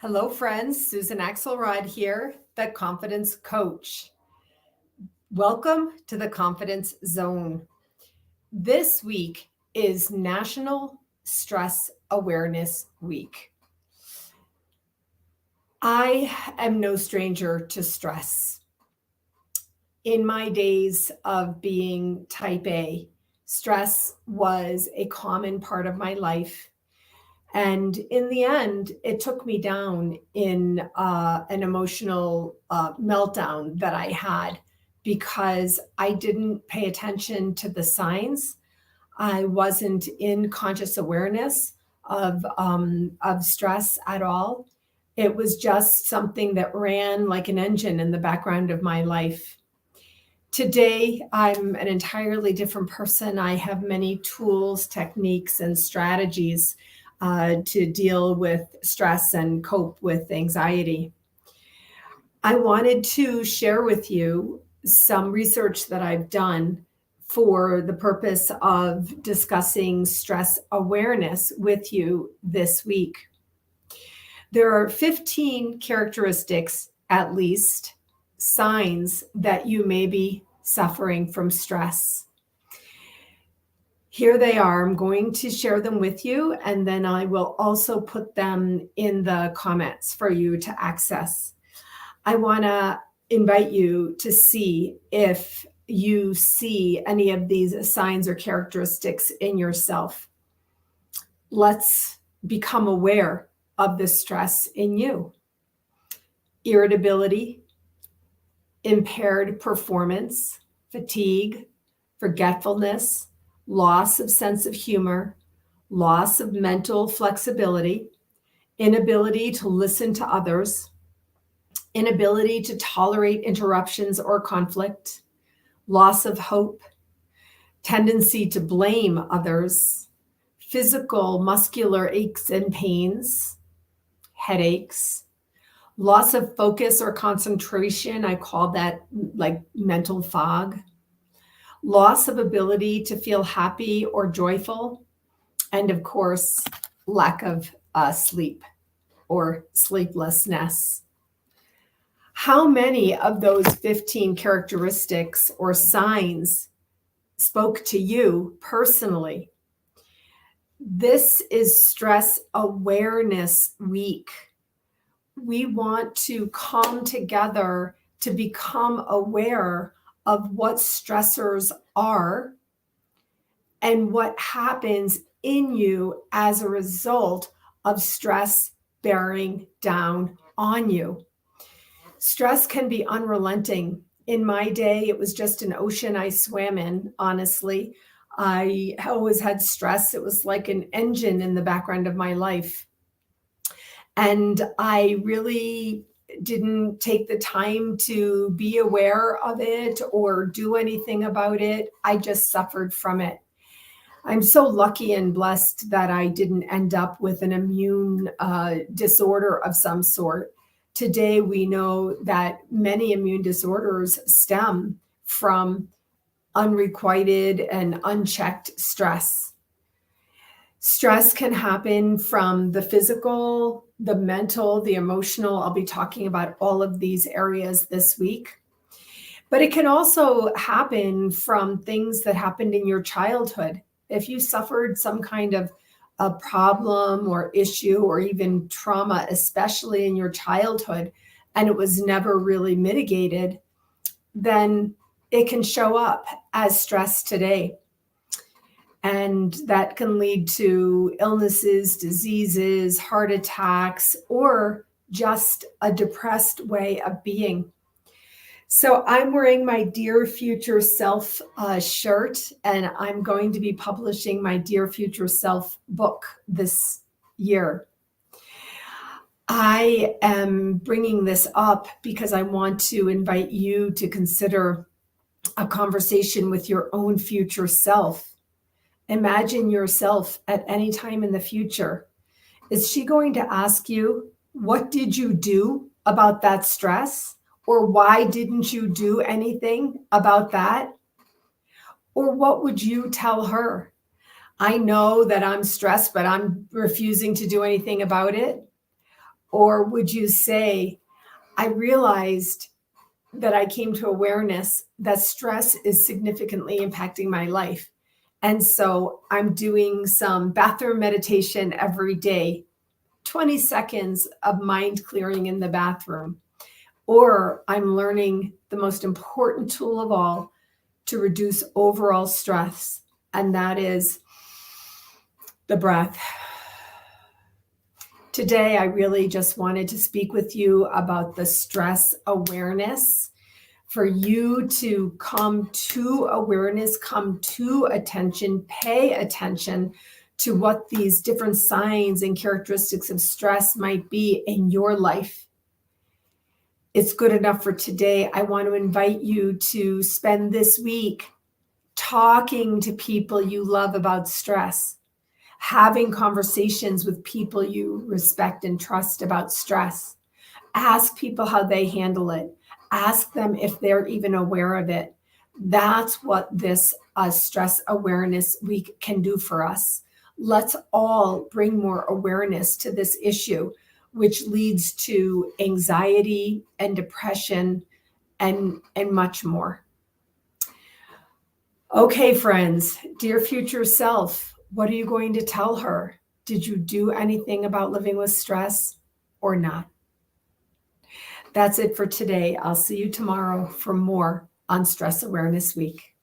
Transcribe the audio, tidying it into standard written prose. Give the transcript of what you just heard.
Hello, friends. Susan Axelrod here, the Confidence Coach. Welcome to the Confidence Zone. This week is National Stress Awareness Week. I am no stranger to stress. In my days of being type A, stress was a common part of my life. And in the end, it took me down in an emotional meltdown that I had because I didn't pay attention to the signs. I wasn't in conscious awareness of stress at all. It was just something that ran like an engine in the background of my life. Today, I'm an entirely different person. I have many tools, techniques, and strategies to deal with stress and cope with anxiety. I wanted to share with you some research that I've done for the purpose of discussing stress awareness with you this week. There are 15 characteristics, at least, signs that you may be suffering from stress. Here they are. I'm going to share them with you, and then I will also put them in the comments for you to access. I want to invite you to see if you see any of these signs or characteristics in yourself. Let's become aware of the stress in you. Irritability, impaired performance, fatigue, forgetfulness, loss of sense of humor, loss of mental flexibility, inability to listen to others, inability to tolerate interruptions or conflict, loss of hope, tendency to blame others, physical muscular aches and pains, headaches, loss of focus or concentration. I call that like mental fog, loss of ability to feel happy or joyful, and of course, lack of sleep or sleeplessness. How many of those 15 characteristics or signs spoke to you personally? This is Stress Awareness Week. We want to come together to become aware of what stressors are and what happens in you as a result of stress bearing down on you. Stress can be unrelenting. In my day, it was just an ocean I swam in, honestly. I always had stress. It was like an engine in the background of my life. And I really didn't take the time to be aware of it or do anything about it. I just suffered from it. I'm so lucky and blessed that I didn't end up with an immune disorder of some sort. Today, we know that many immune disorders stem from unrequited and unchecked stress. Stress can happen from the physical, the mental, the emotional. I'll be talking about all of these areas this week. But it can also happen from things that happened in your childhood. If you suffered some kind of a problem or issue or even trauma, especially in your childhood, and it was never really mitigated, then it can show up as stress today. And that can lead to illnesses, diseases, heart attacks, or just a depressed way of being. So I'm wearing my Dear Future Self shirt, and I'm going to be publishing my Dear Future Self book this year. I am bringing this up because I want to invite you to consider a conversation with your own future self. Imagine yourself at any time in the future. Is she going to ask you, what did you do about that stress? Or why didn't you do anything about that? Or what would you tell her? I know that I'm stressed, but I'm refusing to do anything about it. Or would you say, I realized that I came to awareness that stress is significantly impacting my life. And so I'm doing some bathroom meditation every day, 20 seconds of mind clearing in the bathroom. Or I'm learning the most important tool of all to reduce overall stress, and that is the breath. Today, I really just wanted to speak with you about the stress awareness, for you to come to awareness, come to attention, pay attention to what these different signs and characteristics of stress might be in your life. It's good enough for today. I want to invite you to spend this week talking to people you love about stress, having conversations with people you respect and trust about stress. Ask people how they handle it. Ask them if they're even aware of it. That's what this Stress Awareness Week can do for us. Let's all bring more awareness to this issue, which leads to anxiety and depression and much more. Okay, friends, dear future self, what are you going to tell her? Did you do anything about living with stress or not? That's it for today. I'll see you tomorrow for more on Stress Awareness Week.